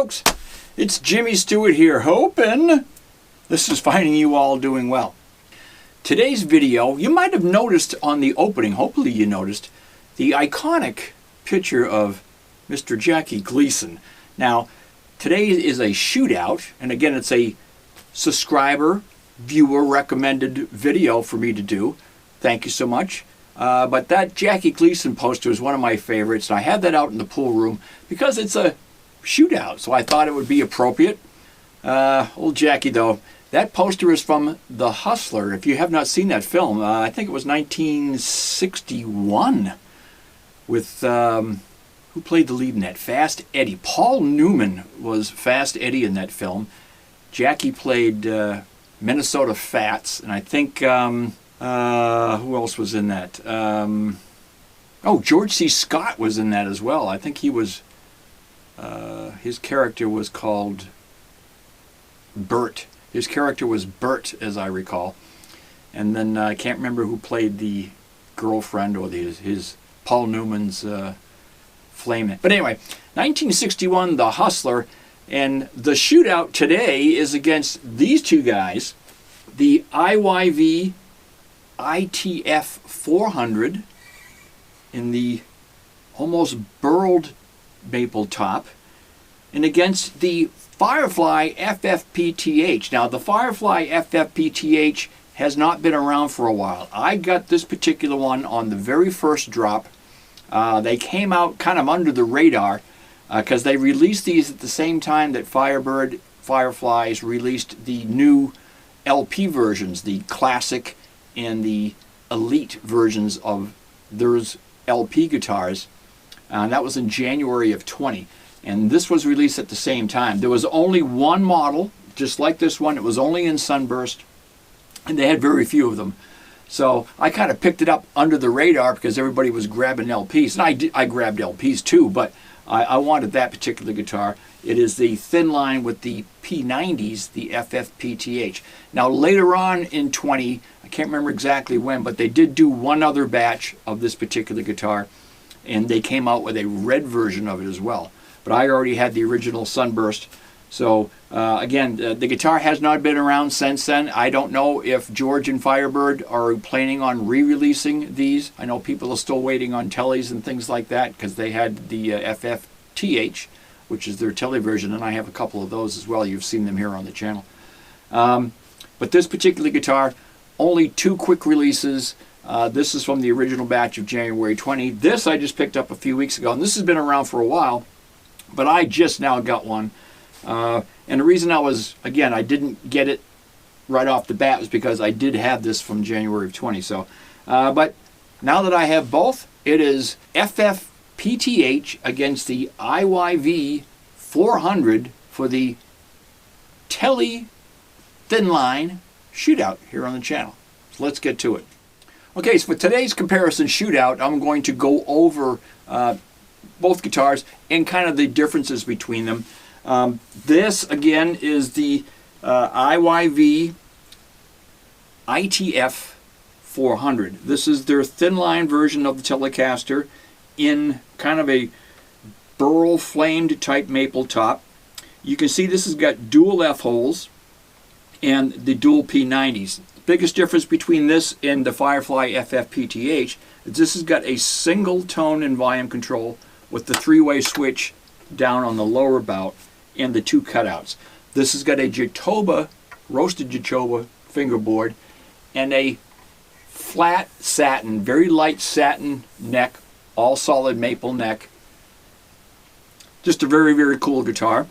folks, it's Jimmy Stewart here, hoping this is finding you all doing well. Today's video, you might have noticed on the opening, hopefully you noticed, the iconic picture of Mr. Jackie Gleason. Now, today is a shootout, and again, it's a subscriber, viewer recommended video for me to do. Thank you so much. But that Jackie Gleason poster is one of my favorites, and I have that out in the pool room because it's a shootout, so I thought it would be appropriate. Old Jackie, though, that poster is from The Hustler. If you have not seen that film, I think it was 1961 with, who played the lead in that? Fast Eddie. Paul Newman was Fast Eddie in that film. Jackie played Minnesota Fats, and I think, who else was in that? Oh, George C. Scott was in that as well. I think he was, his character was called Bert. His character was Bert, as I recall. And then I can't remember who played the girlfriend or his Paul Newman's flame. But anyway, 1961, The Hustler, and the shootout today is against these two guys, the IYV ITF-400 in the almost burled maple top, and against the Firefly FFPTH. Now, the Firefly FFPTH has not been around for a while. I got this particular one on the very first drop. They came out kind of under the radar because they released these at the same time that Fireflies released the new LP versions, the classic and the elite versions of those LP guitars. That was in January of 20. And this was released at the same time. There was only one model, just like this one. It was only in Sunburst, and they had very few of them. So I kind of picked it up under the radar because everybody was grabbing LPs. And I grabbed LPs too, but I wanted that particular guitar. It is the Thinline with the P90s, the FFPTH. Now later on in 20, I can't remember exactly when, but they did do one other batch of this particular guitar, and they came out with a red version of it as well. But I already had the original Sunburst. So again, the guitar has not been around since then. I don't know if George and Firebird are planning on re-releasing these. I know people are still waiting on Teles and things like that because they had the FFTH, which is their Tele version, and I have a couple of those as well. You've seen them here on the channel. But this particular guitar, only 2 quick releases. This is from the original batch of January 20. This I just picked up a few weeks ago, and this has been around for a while. But I just now got one. And the reason I didn't get it right off the bat was because I did have this from January of 20. So, but now that I have both, it is FFPTH against the IYV 400 for the Tele Thinline shootout here on the channel. So let's get to it. Okay, so for today's comparison shootout, I'm going to go over both guitars and kind of the differences between them. This again is the IYV ITF-400. This is their Thinline version of the Telecaster in kind of a burl flamed type maple top. You can see this has got dual F holes and the dual P90s. The biggest difference between this and the Firefly FFPTH is this has got a single tone and volume control with the 3-way switch down on the lower bout and the 2 cutouts. This has got a Jatoba, roasted Jatoba fingerboard and a flat satin, very light satin neck, all solid maple neck. Just a very, very cool guitar.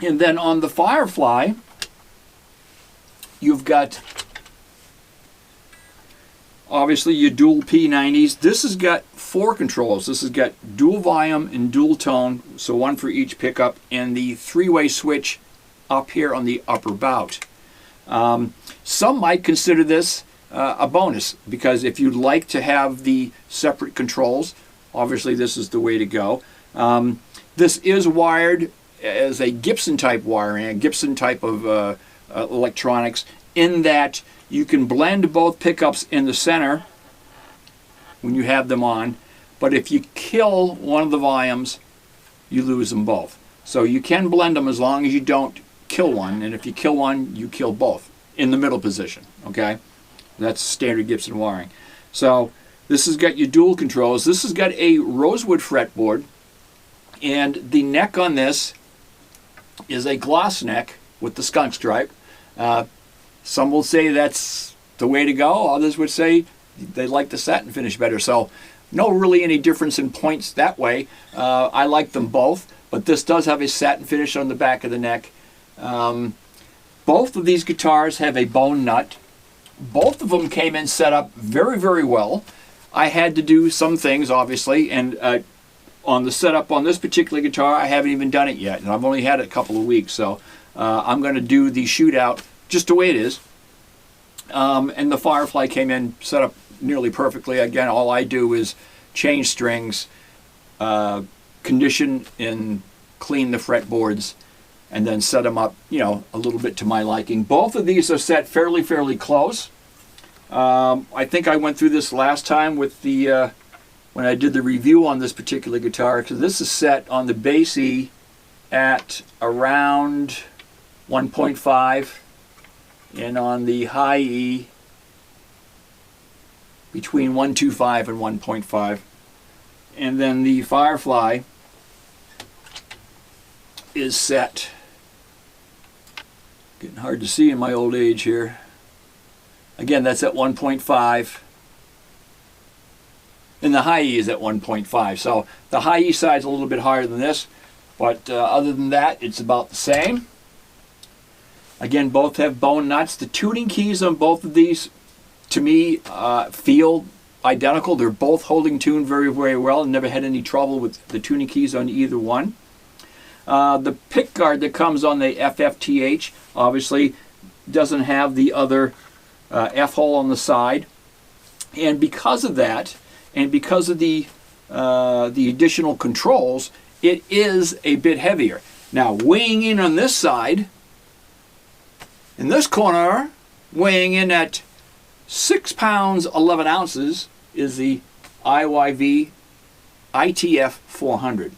And then on the Firefly, you've got obviously your dual P90s. This has got 4 controls. This has got dual volume and dual tone, so one for each pickup, and the 3-way switch up here on the upper bout. Some might consider this a bonus, because if you'd like to have the separate controls, obviously this is the way to go. This is wired as a Gibson type wiring, a Gibson type of electronics, in that you can blend both pickups in the center when you have them on, but if you kill one of the volumes, you lose them both. So you can blend them as long as you don't kill one, and if you kill one, you kill both in the middle position, okay? That's standard Gibson wiring. So this has got your dual controls. This has got a rosewood fretboard, and the neck on this is a gloss neck with the skunk stripe. Some will say that's the way to go. Others would say they like the satin finish better. So no really any difference in points that way. I like them both, but this does have a satin finish on the back of the neck. Both of these guitars have a bone nut. Both of them came in set up very, very well. I had to do some things, obviously, and on the setup on this particular guitar, I haven't even done it yet, and I've only had it a couple of weeks, so I'm going to do the Shootout just the way it is. And the Firefly came in set up nearly perfectly. Again, all I do is change strings, condition and clean the fretboards, and then set them up, you know, a little bit to my liking. Both of these are set fairly close. I think I went through this last time with the when I did the review on this particular guitar, because this is set on the bass E at around 1.5, and on the high E between 1.25 and 1.5. And then the Firefly is set, getting hard to see in my old age here. Again, that's at 1.5. And the high E is at 1.5. So the high E side is a little bit higher than this, but other than that, it's about the same. Again, both have bone nuts. The tuning keys on both of these, to me, feel identical. They're both holding tune very well, and never had any trouble with the tuning keys on either one. The pick guard that comes on the FFTH obviously doesn't have the other F-hole on the side, and because of that, and because of the additional controls, it is a bit heavier. Now, weighing in on this side, in this corner, weighing in at 6 pounds 11 ounces, is the IYV ITF-400.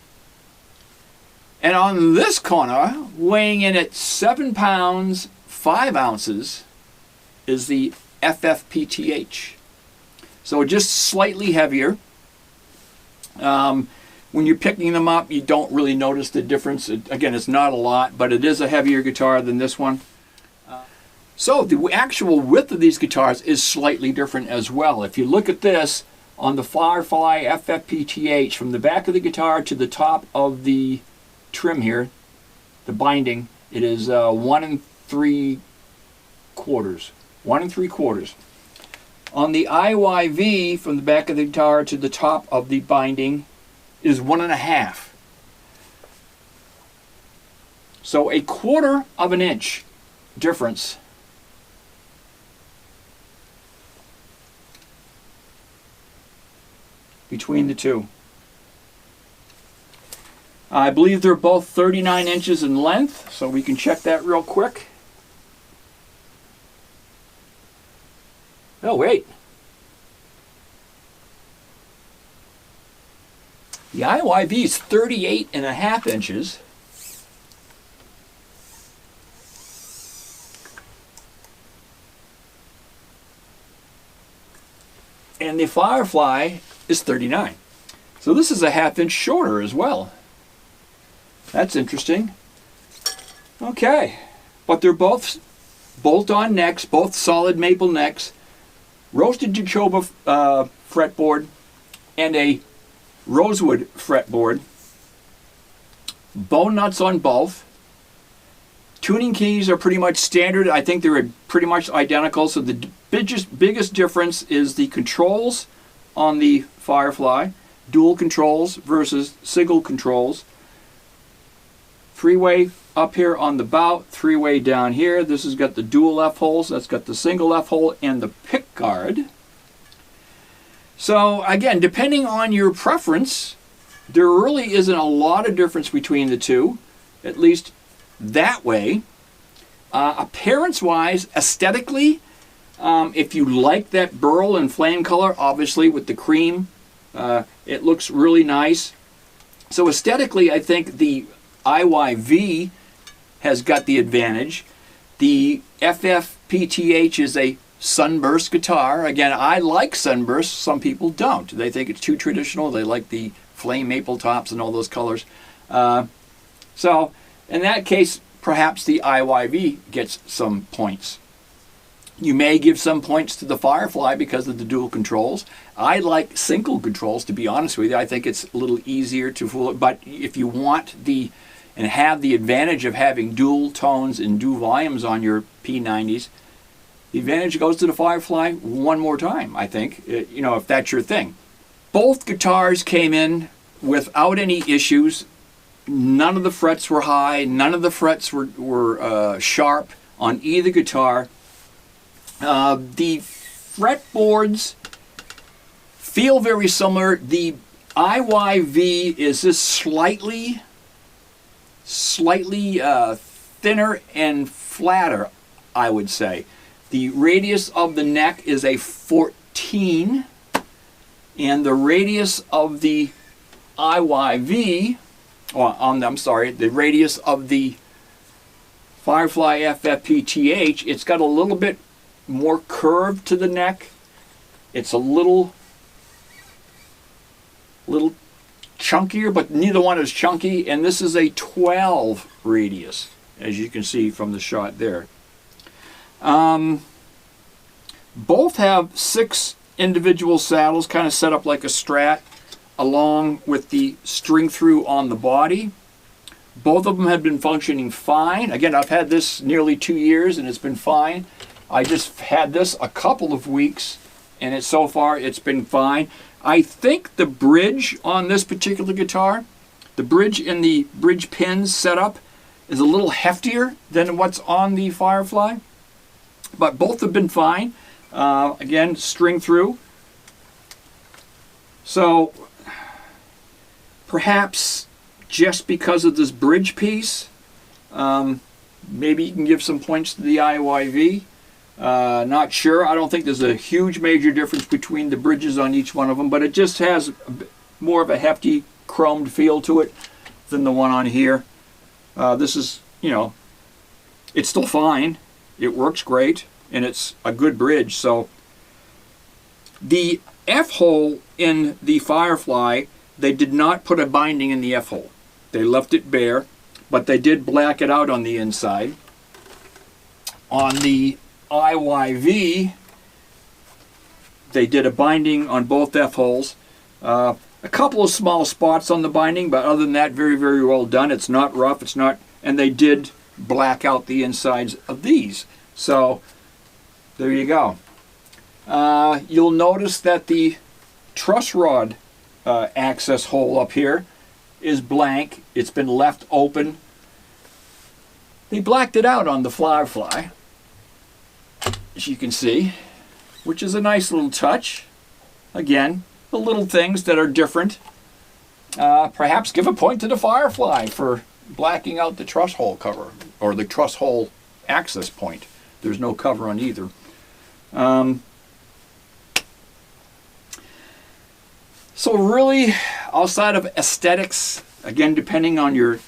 And on this corner, weighing in at 7 pounds 5 ounces, is the FFPTH. So just slightly heavier. When you're picking them up, you don't really notice the difference. Again, it's not a lot, but it is a heavier guitar than this one. So the actual width of these guitars is slightly different as well. If you look at this on the Firefly FFPTH, from the back of the guitar to the top of the trim here, the binding, it is 1 3/4. 1 3/4. On the IYV, from the back of the guitar to the top of the binding, is 1 1/2. So 1/4 of an inch difference. Between the two. I believe they're both 39 inches in length, so we can check that real quick. Oh, wait. The IYV is 38.5 inches. And the Firefly is 39. So this is a 1/2 inch shorter as well. That's interesting. Okay. But they're both bolt-on necks, both solid maple necks, roasted Jacoba fretboard, and a rosewood fretboard. Bone nuts on both. Tuning keys are pretty much standard. I think they're pretty much identical. So the biggest difference is the controls on the Firefly. Dual controls versus single controls. 3-way up here on the bout, 3-way down here. This has got the dual F-holes. That's got the single F-hole and the pick guard. So again, depending on your preference, there really isn't a lot of difference between the two, at least that way. Appearance-wise, aesthetically, if you like that burl and flame color, obviously with the cream, it looks really nice. So aesthetically, I think the IYV has got the advantage. The FFPTH is a sunburst guitar. Again, I like sunburst. Some people don't. They think it's too traditional. They like the flame maple tops and all those colors. So in that case, perhaps the IYV gets some points. You may give some points to the Firefly because of the dual controls. I like single controls, to be honest with you. I think it's a little easier to fool it. But if you want and have the advantage of having dual tones and dual volumes on your P90s, the advantage goes to the Firefly one more time, I think, if that's your thing. Both guitars came in without any issues. None of the frets were high. None of the frets were sharp on either guitar. The fretboards feel very similar. The IYV is just slightly thinner and flatter, I would say. The radius of the neck is a 14, and the radius of the IYV, the radius of the Firefly FFPTH, it's got a little bit more curve to the neck. It's a little chunkier, but neither one is chunky, and this is a 12 radius, as you can see from the shot there. Both have 6 individual saddles kind of set up like a Strat, along with the string through on the body. Both of them have been functioning fine. Again, I've had this nearly 2 years and it's been fine. I just had this a couple of weeks and so far it's been fine. I think the bridge on this particular guitar, the bridge in the bridge pins setup, is a little heftier than what's on the Firefly, but both have been fine. Again, string through. So perhaps just because of this bridge piece, maybe you can give some points to the IYV. Not sure. I don't think there's a huge major difference between the bridges on each one of them, but it just has more of a hefty chromed feel to it than the one on here. This is, it's still fine. It works great, and it's a good bridge. So the F-hole in the Firefly, they did not put a binding in the F-hole. They left it bare, but they did black it out on the inside. On the IYV, they did a binding on both F-holes. A couple of small spots on the binding, but other than that, very, very well done. It's not rough, it's not, and they did black out the insides of these. So there you go. You'll notice that the truss rod access hole up here is blank. It's been left open. They blacked it out on the Firefly, as you can see, which is a nice little touch. Again, the little things that are different. Perhaps give a point to the Firefly for blacking out the truss hole cover, or the truss hole access point. There's no cover on either. So really, outside of aesthetics, again, depending on your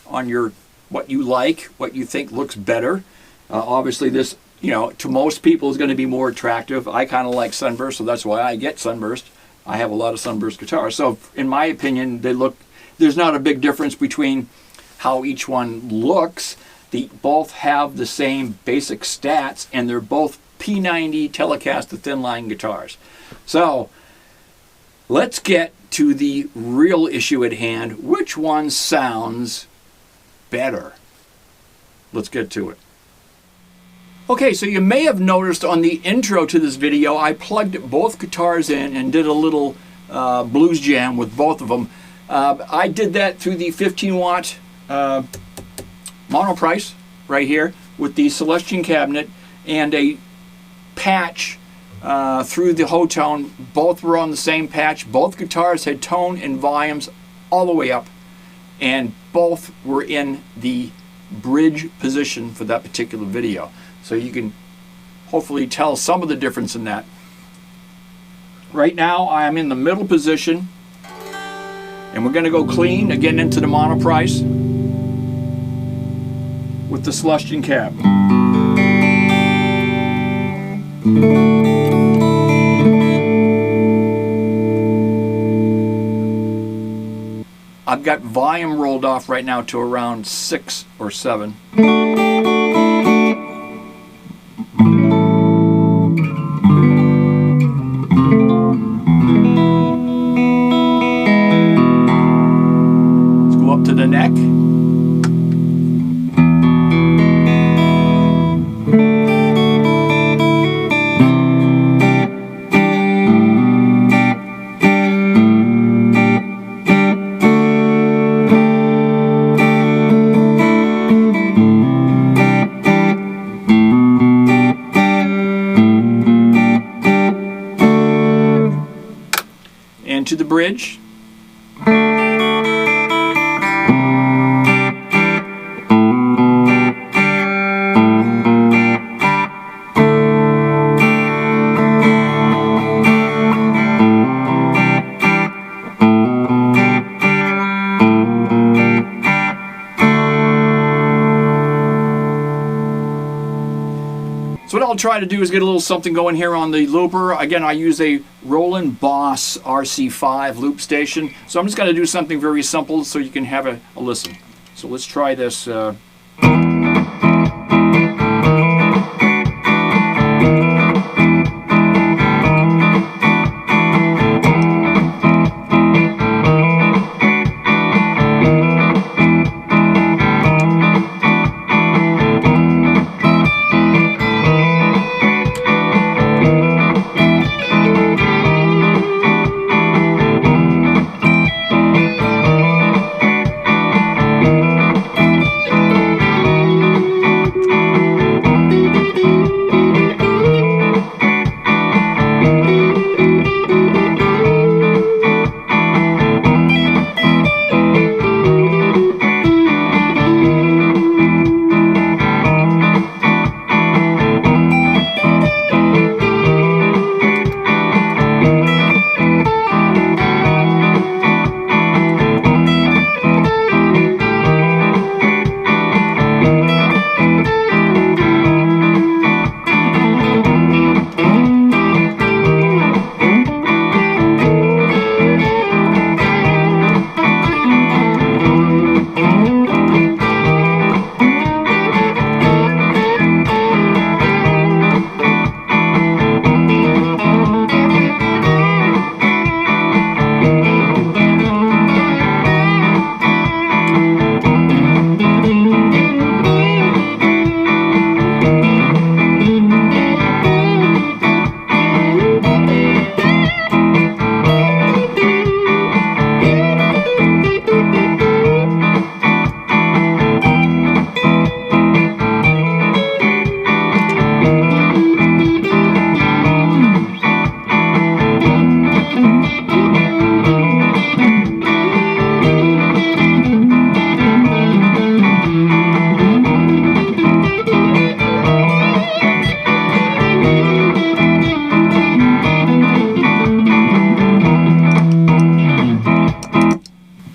what you like, what you think looks better. Obviously, this, to most people is going to be more attractive. I kind of like sunburst, so that's why I get sunburst. I have a lot of sunburst guitars. So in my opinion, there's not a big difference between how each one looks. They both have the same basic stats, and they're both P90 Telecaster Thinline guitars. So let's get to the real issue at hand. Which one sounds better? Let's get to it. Okay, so you may have noticed on the intro to this video, I plugged both guitars in and did a little blues jam with both of them. I did that through the 15-watt monoprice right here with the Celestion cabinet and a patch through the Hotone. Both were on the same patch. Both guitars had tone and volumes all the way up, and both were in the bridge position for that particular video. So you can hopefully tell some of the difference in that. Right now I am in the middle position, and we're going to go clean again into the monoprice. with the Celestion cab. I've got volume rolled off right now to around 6 or 7. Let's go up to the neck. To the bridge. So what I'll try to do is get a little something going here on the looper. Again, I use a Roland Boss RC5 loop station. So I'm just going to do something very simple so you can have a listen. So let's try this.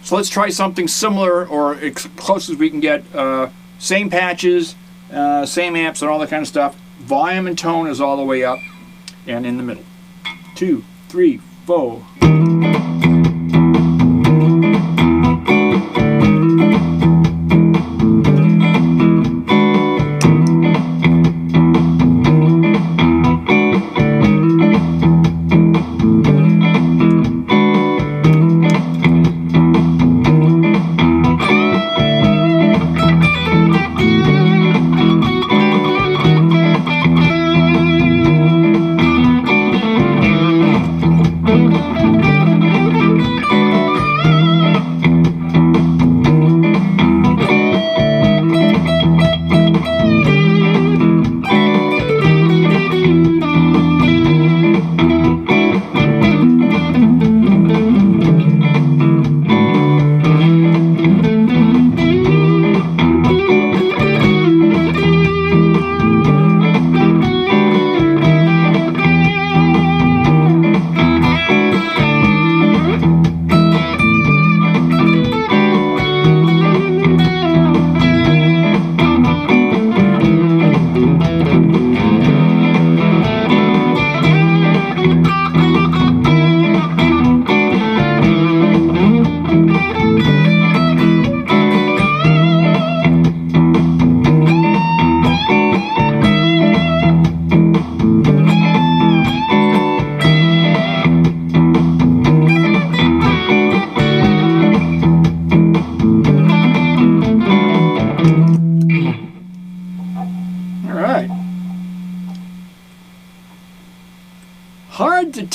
So let's try something similar, or as close as we can get. Same patches, same amps and all that kind of stuff. Volume and tone is all the way up and in the middle. 2, 3, 4.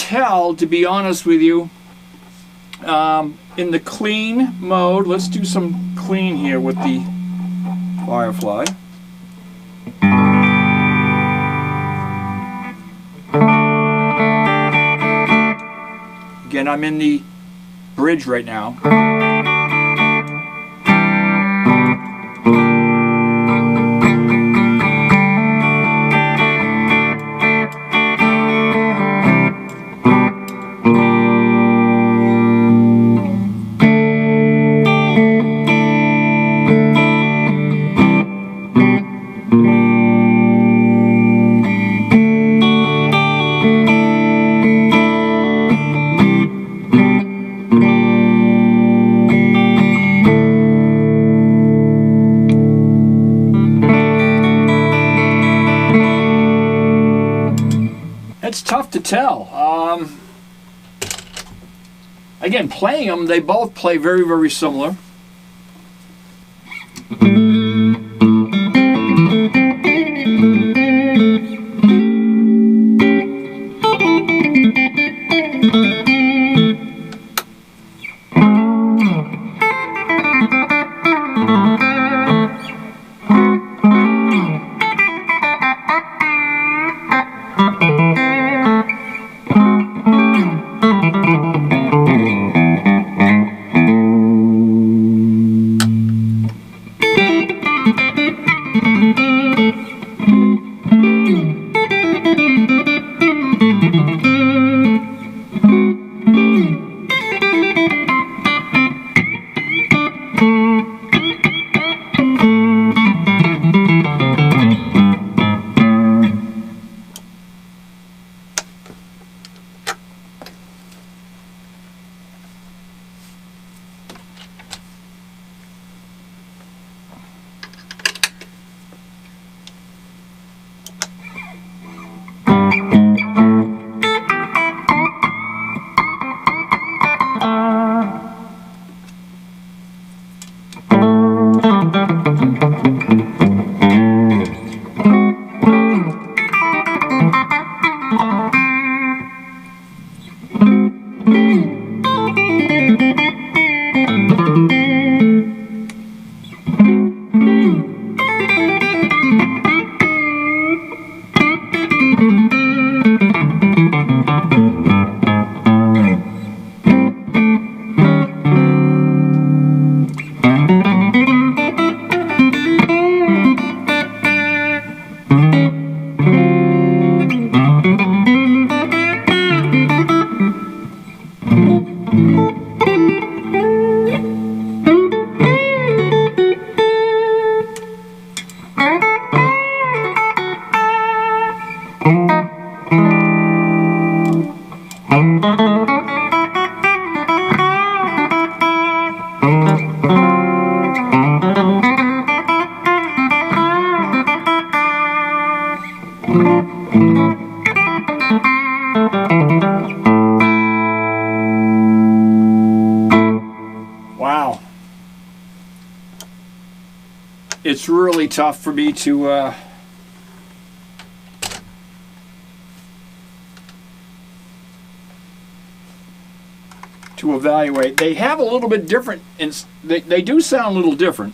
tell, to be honest with you. In the clean mode, let's do some clean here with the Firefly. Again, I'm in the bridge right now. It's tough to tell. Again, playing them, they both play very, very similar. Wow. It's really tough for me to evaluate. They have a little bit different, they do sound a little different.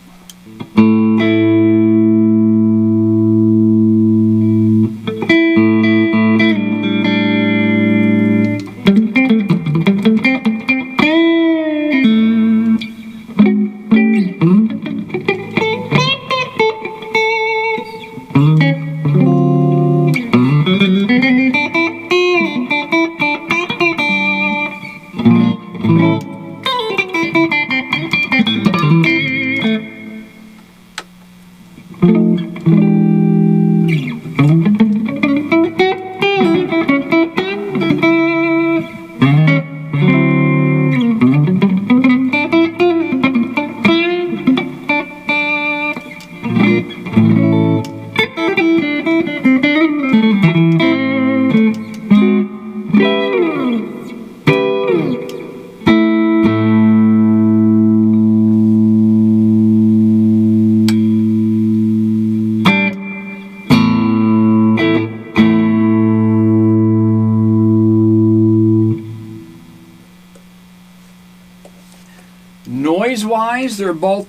Noise-wise, they're both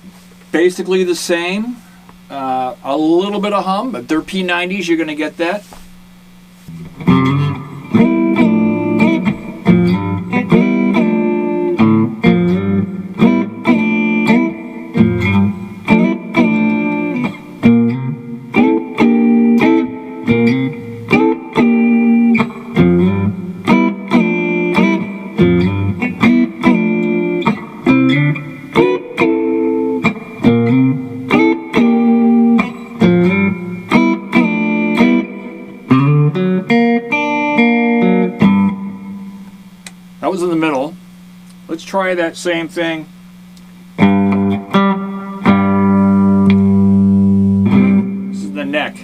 basically the same. A little bit of hum, but they're P90s, you're going to get that. That was in the middle. Let's try that same thing. This is the neck.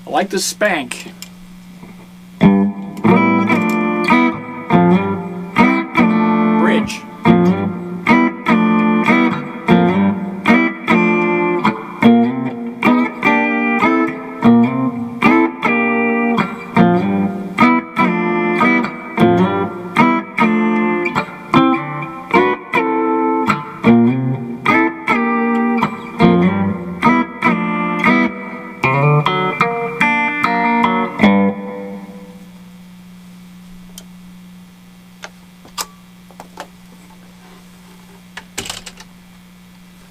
I like the spank. Bridge.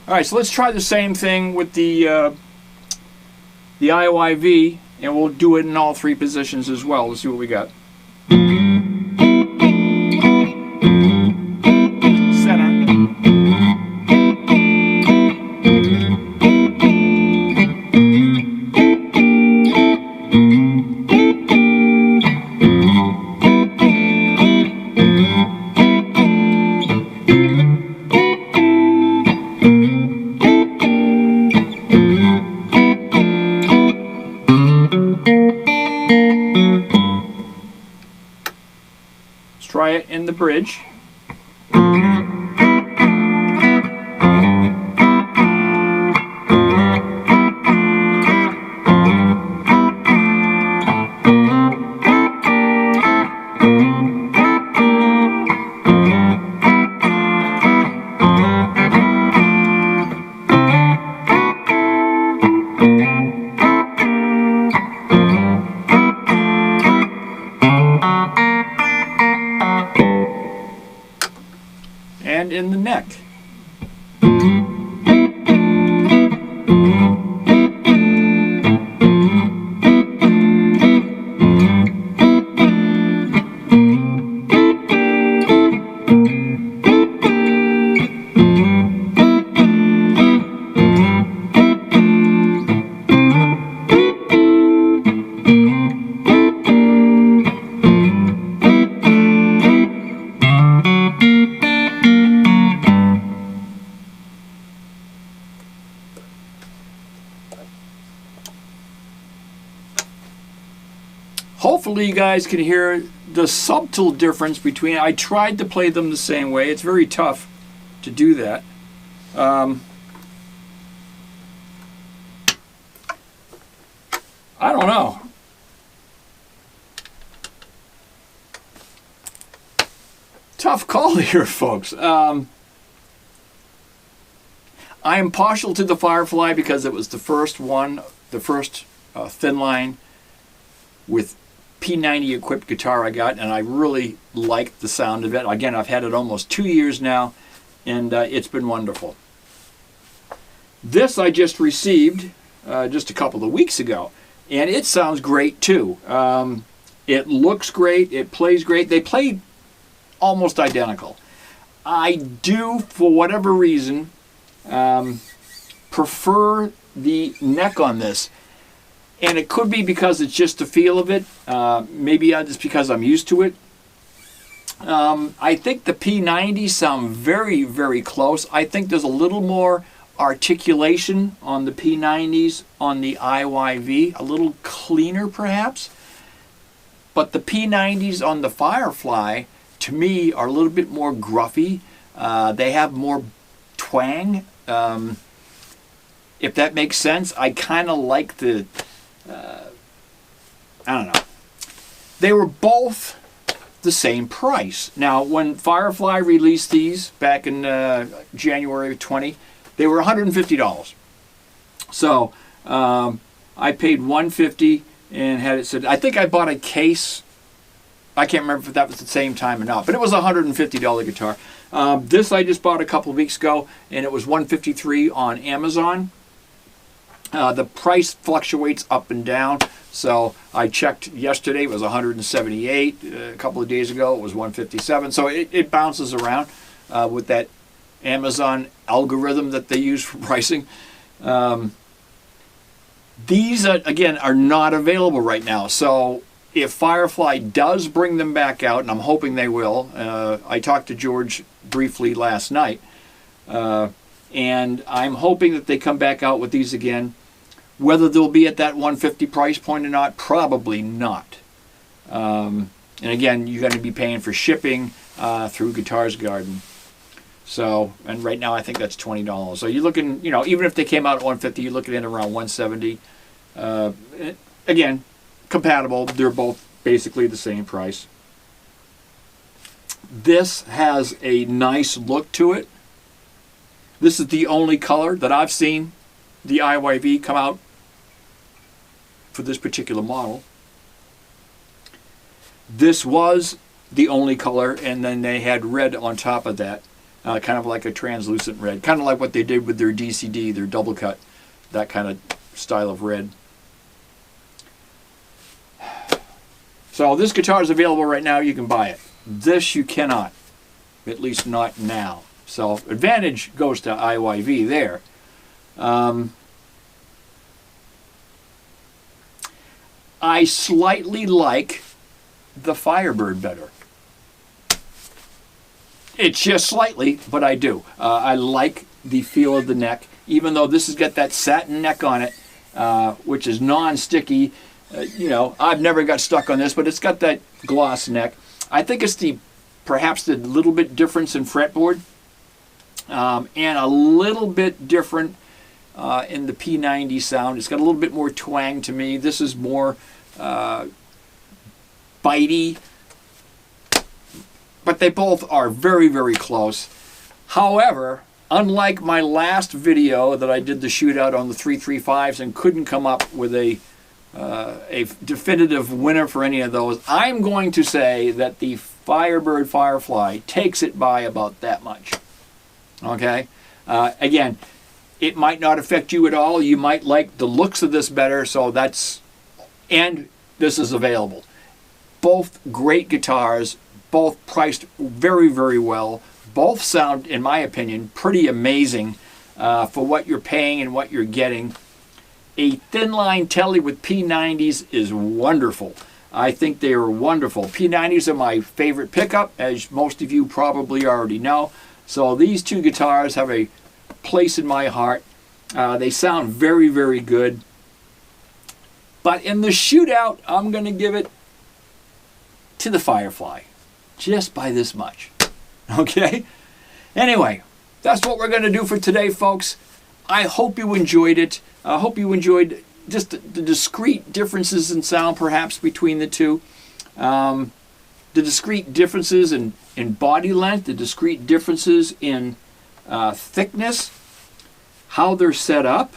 All right, so let's try the same thing with the IYV, and we'll do it in all three positions as well. Let's see what we got. Center. Try it in the bridge. And in the neck. Hopefully you guys can hear the subtle difference between. I tried to play them the same way. It's very tough to do that. I don't know. Tough call here, folks. I am partial to the Firefly because it was the first one, the first Thinline with P90 equipped guitar I got, and I really liked the sound of it. Again, I've had it almost 2 years now, and it's been wonderful. This I just received just a couple of weeks ago, and it sounds great too. It looks great, it plays great. They play almost identical. I do, for whatever reason, prefer the neck on this. And it could be because it's just the feel of it. Maybe it's because I'm used to it. I think the P90s sound very, very close. I think there's a little more articulation on the P90s on the IYV, a little cleaner perhaps. But the P90s on the Firefly, to me, are a little bit more gruffy. They have more twang, if that makes sense. I kind of like the, I don't know. They were both the same price. Now, when Firefly released these back in January of 20, they were $150. So I paid $150 and had it said. I think I bought a case. I can't remember if that was the same time or not, but it was a $150 guitar. This I just bought a couple of weeks ago, and it was $153 on Amazon. The price fluctuates up and down. So I checked yesterday, it was $178. A couple of days ago, it was $157. So it bounces around with that Amazon algorithm that they use for pricing. These, again, are not available right now. So if Firefly does bring them back out, and I'm hoping they will, I talked to George briefly last night, and I'm hoping that they come back out with these again. Whether they'll be at that $150 price point or not, probably not. And again, you're going to be paying for shipping through Guitars Garden. So, and right now I think that's $20. So you're looking, you know, even if they came out at $150, you're looking at around $170. Again, compatible. They're both basically the same price. This has a nice look to it. This is the only color that I've seen the IYV come out for this particular model. This was the only color, and then they had red on top of that, kind of like a translucent red, kind of like what they did with their DCD, their double cut, that kind of style of red. So this guitar is available right now. You can buy it. This you cannot, at least not now. So advantage goes to IYV there. I slightly like the Firebird better. It's just slightly, but I do. I like the feel of the neck, even though this has got that satin neck on it, which is non-sticky. You know, I've never got stuck on this, but it's got that gloss neck. I think it's perhaps the little bit difference in fretboard, and a little bit different in the P90 sound. It's got a little bit more twang to me. This is more bitey, but they both are very, very close. However, unlike my last video that I did the shootout on the 335s and couldn't come up with a definitive winner for any of those, I'm going to say that the Firebird Firefly takes it by about that much. Okay? Again, it might not affect you at all. You might like the looks of this better, so that's, and this is available. Both great guitars, both priced very, very well. Both sound, in my opinion, pretty amazing for what you're paying and what you're getting. A Thinline Tele with P90s is wonderful. I think they are wonderful. P90s are my favorite pickup, as most of you probably already know. So these two guitars have a place in my heart. They sound very, very good. But in the shootout, I'm going to give it to the Firefly. Just by this much. Okay? Anyway, that's what we're going to do for today, folks. I hope you enjoyed it. I hope you enjoyed just the discrete differences in sound, perhaps, between the two. The discrete differences in body length, the discrete differences in thickness, how they're set up.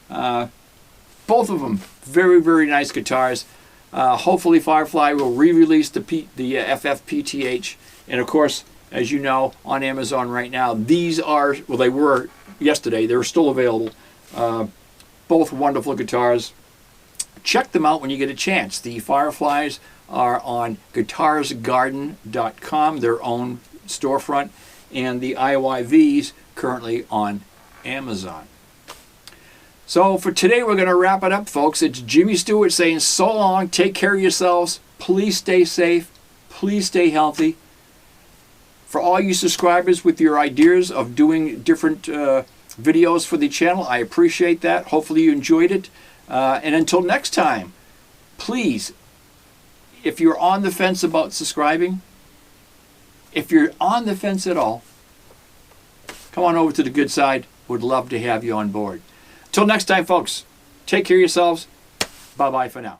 Both of them very, very nice guitars. Hopefully Firefly will re-release the FFPTH. And of course, as you know, on Amazon right now, these are, well, they were yesterday, they're still available. Both wonderful guitars. Check them out when you get a chance. The Fireflies are on guitarsgarden.com, their own storefront, and the IYVs currently on Amazon. So for today, we're going to wrap it up, folks. It's Jimmy Stewart saying so long. Take care of yourselves. Please stay safe. Please stay healthy. For all you subscribers with your ideas of doing different videos for the channel, I appreciate that. Hopefully you enjoyed it. And until next time, please, if you're on the fence about subscribing, if you're on the fence at all, come on over to the good side. Would love to have you on board. Till next time, folks, take care of yourselves. Bye-bye for now.